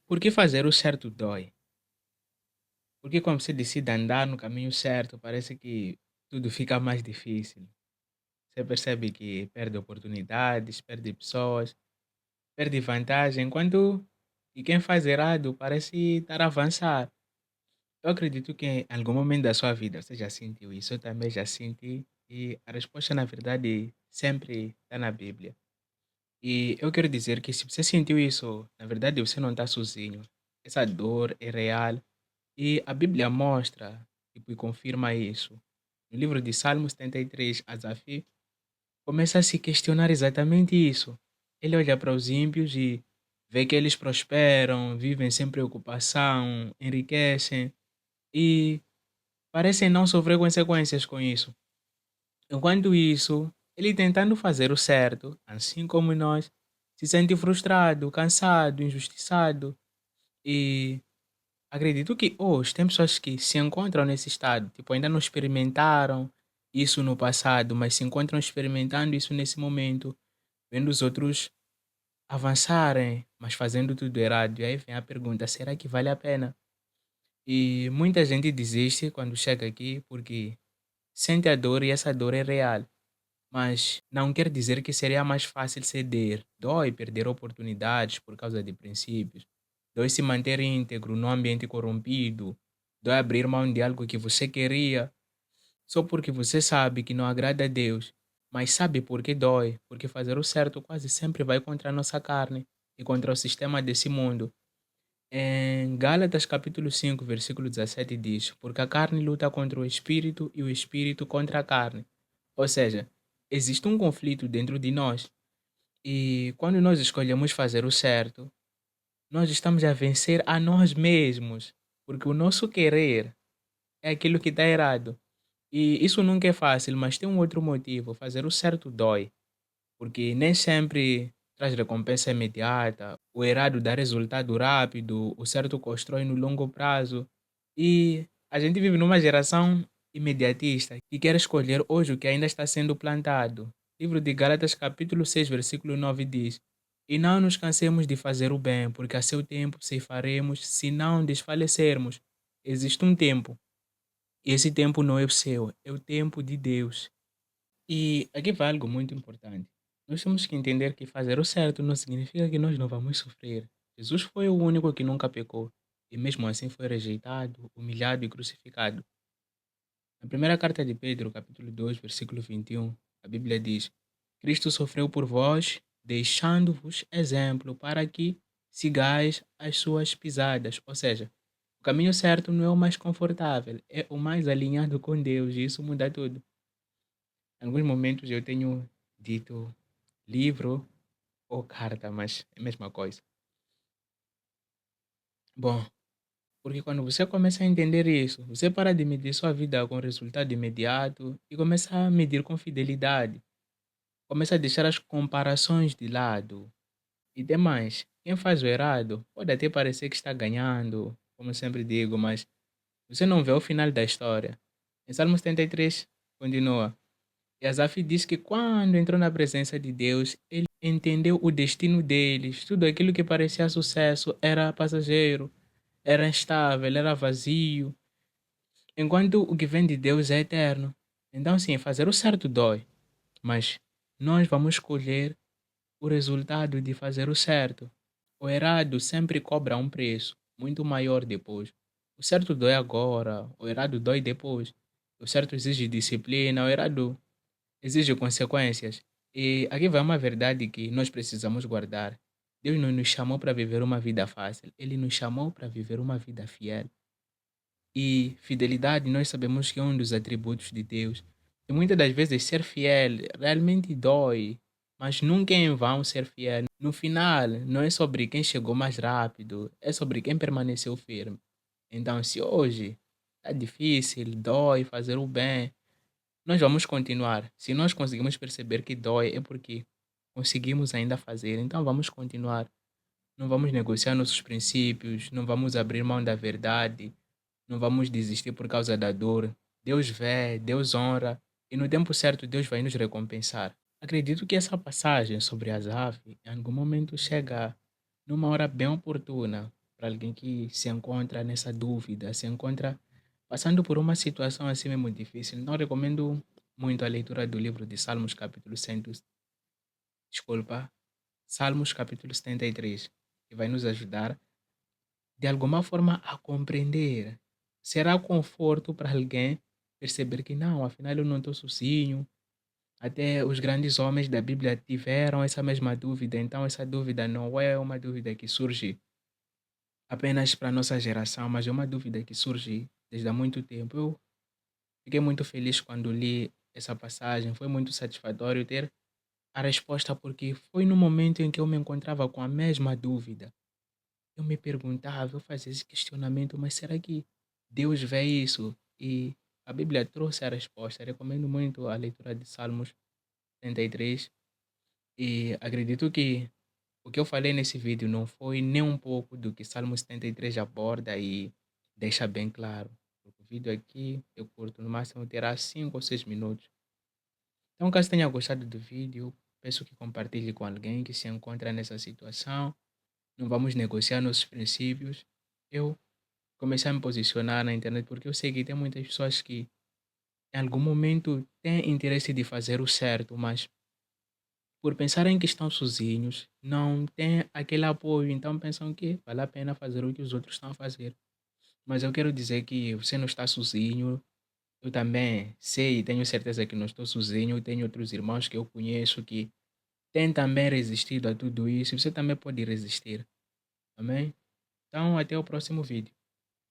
Por que fazer o certo dói? Porque quando você decide andar no caminho certo, parece que tudo fica mais difícil. Você percebe que perde oportunidades, perde pessoas, perde vantagem, enquanto e quem faz errado parece estar a avançar. Eu acredito que em algum momento da sua vida você já sentiu isso, eu também já senti, e a resposta, na verdade, sempre está na Bíblia. E eu quero dizer que se você sentiu isso, na verdade você não está sozinho. Essa dor é real. E a Bíblia mostra tipo, e confirma isso. No livro de Salmos 73, Asaf começa a se questionar exatamente isso. Ele olha para os ímpios e vê que eles prosperam, vivem sem preocupação, enriquecem e parecem não sofrer consequências com isso. Enquanto isso, ele tentando fazer o certo, assim como nós, se sente frustrado, cansado, injustiçado e acredito que hoje tem pessoas que se encontram nesse estado, tipo, ainda não experimentaram isso no passado, mas se encontram experimentando isso nesse momento, vendo os outros avançarem, mas fazendo tudo errado. E aí vem a pergunta: será que vale a pena? E muita gente desiste quando chega aqui porque sente a dor e essa dor é real. Mas não quer dizer que seria mais fácil ceder. Dói perder oportunidades por causa de princípios. Dói se manter íntegro num ambiente corrompido. Dói abrir mão de algo que você queria só porque você sabe que não agrada a Deus. Mas sabe por que dói? Porque fazer o certo quase sempre vai contra a nossa carne e contra o sistema desse mundo. Em Gálatas capítulo 5 versículo 17 diz: porque a carne luta contra o espírito e o espírito contra a carne. Ou seja, existe um conflito dentro de nós. E quando nós escolhemos fazer o certo, nós estamos a vencer a nós mesmos. Porque o nosso querer é aquilo que está errado. E isso nunca é fácil, mas tem um outro motivo. Fazer o certo dói. Porque nem sempre traz recompensa imediata, o errado dá resultado rápido, o certo constrói no longo prazo. E a gente vive numa geração imediatista que quer escolher hoje o que ainda está sendo plantado. Livro de Gálatas, capítulo 6 versículo 9 diz: e não nos cansemos de fazer o bem, porque a seu tempo ceifaremos, se não desfalecermos. Existe um tempo, e esse tempo não é o seu, é o tempo de Deus. E aqui vai algo muito importante. Nós temos que entender que fazer o certo não significa que nós não vamos sofrer. Jesus foi o único que nunca pecou e mesmo assim foi rejeitado, humilhado e crucificado. Na primeira carta de Pedro, capítulo 2, versículo 21, a Bíblia diz: Cristo sofreu por vós, deixando-vos exemplo para que sigais as suas pisadas. Ou seja, o caminho certo não é o mais confortável, é o mais alinhado com Deus e isso muda tudo. Em alguns momentos eu tenho dito livro ou carta, mas é a mesma coisa. Bom, porque quando você começa a entender isso, você para de medir sua vida com resultado imediato e começa a medir com fidelidade. Começa a deixar as comparações de lado. E demais, quem faz o errado pode até parecer que está ganhando, como eu sempre digo, mas você não vê o final da história. Em Salmo 73, continua. E Asaf diz que quando entrou na presença de Deus, ele entendeu o destino deles. Tudo aquilo que parecia sucesso era passageiro, era instável, era vazio, enquanto o que vem de Deus é eterno. Então, sim, fazer o certo dói, mas nós vamos escolher o resultado de fazer o certo. O errado sempre cobra um preço muito maior depois. O certo dói agora, o errado dói depois. O certo exige disciplina, o errado exige consequências. E aqui vai uma verdade que nós precisamos guardar. Deus não nos chamou para viver uma vida fácil, Ele nos chamou para viver uma vida fiel. E fidelidade nós sabemos que é um dos atributos de Deus. E muitas das vezes ser fiel realmente dói, mas nunca é em vão ser fiel. No final, não é sobre quem chegou mais rápido, é sobre quem permaneceu firme. Então, se hoje está difícil, dói fazer o bem, nós vamos continuar. Se nós conseguimos perceber que dói, é porque conseguimos ainda fazer. Então vamos continuar. Não vamos negociar nossos princípios, não vamos abrir mão da verdade, não vamos desistir por causa da dor. Deus vê, Deus honra, e no tempo certo Deus vai nos recompensar. Acredito que essa passagem sobre Asaf, em algum momento chega numa hora bem oportuna. para alguém que se encontra nessa dúvida, se encontra passando por uma situação assim mesmo difícil. Então, recomendo muito a leitura do livro de Salmos, capítulo 100, desculpa, Salmos, capítulo 73, que vai nos ajudar de alguma forma a compreender. Será conforto para alguém perceber que não, afinal eu não estou sozinho. Até os grandes homens da Bíblia tiveram essa mesma dúvida, então essa dúvida não é uma dúvida que surge apenas para a nossa geração, mas é uma dúvida que surge desde há muito tempo. Eu fiquei muito feliz quando li essa passagem, foi muito satisfatório ter a resposta, porque foi no momento em que eu me encontrava com a mesma dúvida. Eu me perguntava, eu fazia esse questionamento, mas será que Deus vê isso? E a Bíblia trouxe a resposta. Recomendo muito a leitura de Salmos 33 e acredito que o que eu falei nesse vídeo não foi nem um pouco do que Salmo 73 aborda e deixa bem claro. O vídeo aqui eu curto, no máximo terá 5 ou 6 minutos. Então, caso tenha gostado do vídeo, peço que compartilhe com alguém que se encontra nessa situação. Não vamos negociar nossos princípios. Eu comecei a me posicionar na internet porque eu sei que tem muitas pessoas que em algum momento têm interesse de fazer o certo, mas por pensarem que estão sozinhos, não têm aquele apoio, então pensam que vale a pena fazer o que os outros estão a fazer. Mas eu quero dizer que você não está sozinho, eu também sei e tenho certeza que não estou sozinho, tenho outros irmãos que eu conheço que têm também resistido a tudo isso, e você também pode resistir, amém? Então, até o próximo vídeo.